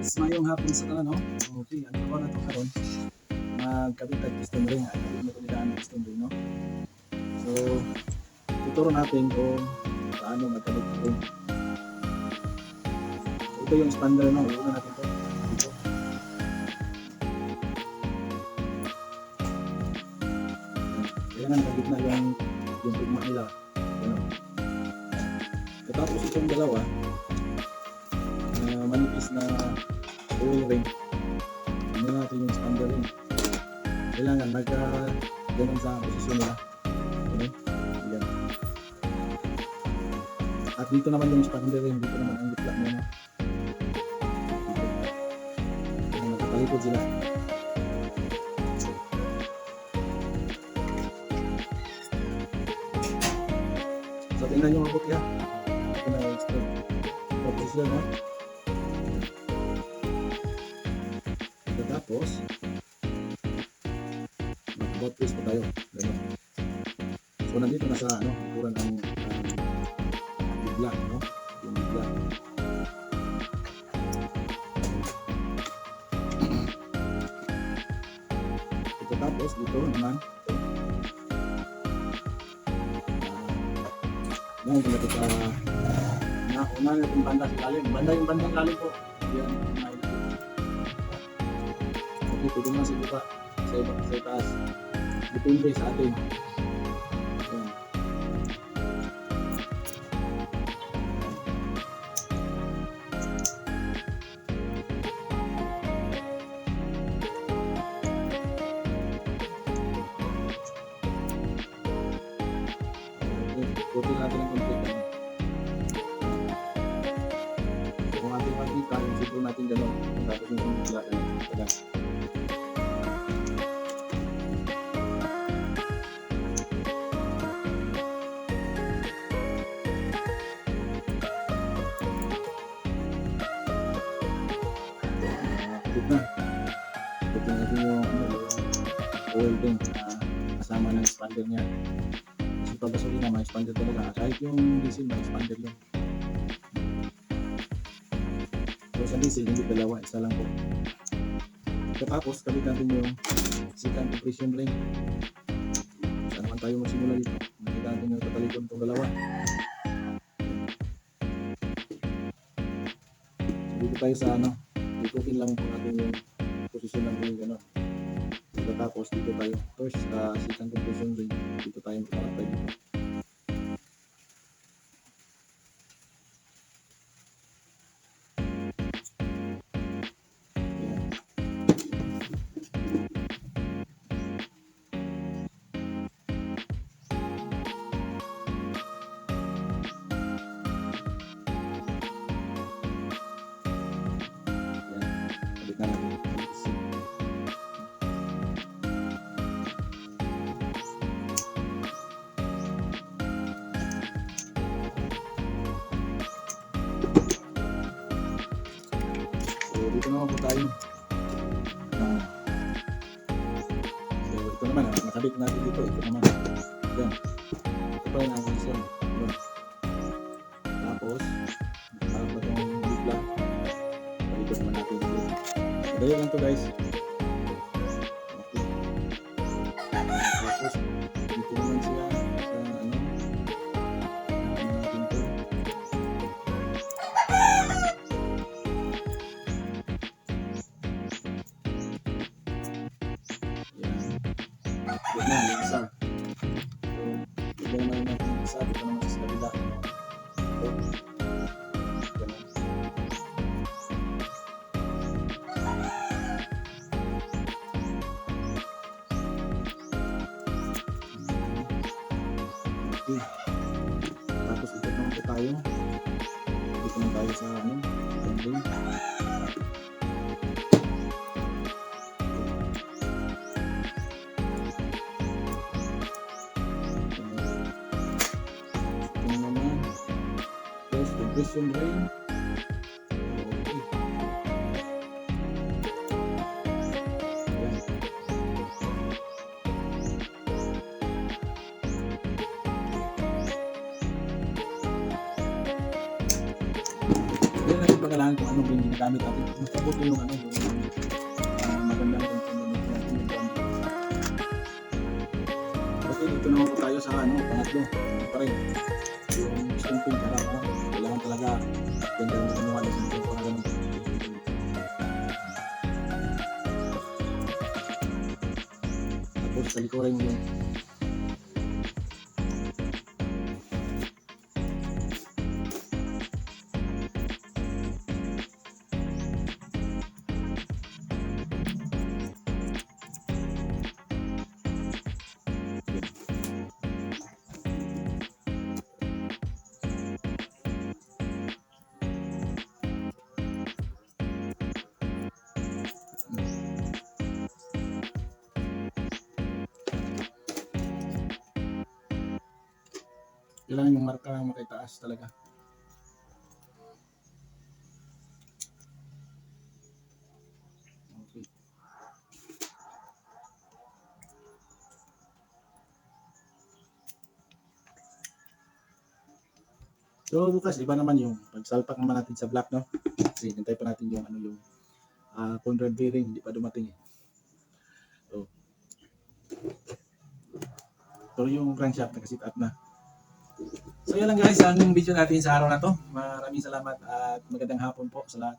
Yes, mayong hapon sa tanan, no? Okay, ang gawa na to karon, magkabit tag piston ring, ay kabit mo nila ang piston ring, no? So, tuturo natin kung paano magkabit ng ring. So, ito yung expander, no? Una natin to. Dito. Kailangan nakabit na yung tugma nila. Ganun. Tapos itong dalawa, manipis na oil ring. Ano natin yung expander ring. Kailangan ganun sa posisyon nila. Okay? Ayan. At dito naman yung expander ring, dito naman ang gitla niya. Nagkatalikod sila. So tingnan nyo mabuti ha. Ito na yung expander. Tapos yan ha. Tapos mag-about twist pa tayo. Ganun. So nandito na sa kurang ang bigla, no? Yung bigla. Ito tapos dito naman yung kita una yung banda sa lalim. Yung bandang lalim po. Yan. Okay, pwede naman sa iba. Sa itaas. Depende sa atin. Ayan. Putin natin ang konti. Kung ating pagkita, yung sipro natin gano'n. Tapos yung pagkita natin. Na. Ito natin yung oil din kasama ng expander niya. Kasi pag gasolina may expander talaga. Kahit yung diesel may expander yun. So sa diesel hindi dalawa, isa lang po. Tapos kabit natin yung second compression ring. Saan naman tayo magsimula dito? Nakita natin yung tatalikod itong dalawa. So, dito tayo sa ikutin lang po natin yung posisyon ng ring gano'n. Tapos dito tayo first sa second compression ring, dito tayo magkalapay dito. Ayan. Kabit na natin. Dito naman po tayo. So ito naman, nakabit natin dito. Ito naman. Yan. Ito pa yung position. Tapos, harap na itong bigla. Palikot naman natin dito. Madali lang ito guys. Okay. Tapos, dito naman siya sa natin ito. Yan na, yung isa. So, bigyan naman natin yung isa. Dito naman sa kabila. So, ganun. Okay. Tapos ito naman po tayo. Dito naman tayo sa bending. Compression ring. Okay. Ayan. Yan natin pagkailangan kailangan kung anong ring ginagamit natin. Mas mabuti yung ano, yung magandang ring ginagamit natin yung brand. Okay, dito naman po tayo sa ano, pangatlo. Ano pa rin, yung stamping harap. Kailangan talaga ganda ng gumawa ng stamping para ganun. Tapos talikurin mo yun. Kailangan yung marka makitaas talaga. Okay. So bukas iba naman yung pagsalpak naman natin sa black, no? Kasi hintay pa natin yung ano yung conrod bearing, hindi pa dumating eh. So, pero yung crankshaft nakasit up na. So yun lang guys ang video natin sa araw na to. Maraming salamat at magandang hapon po sa lahat.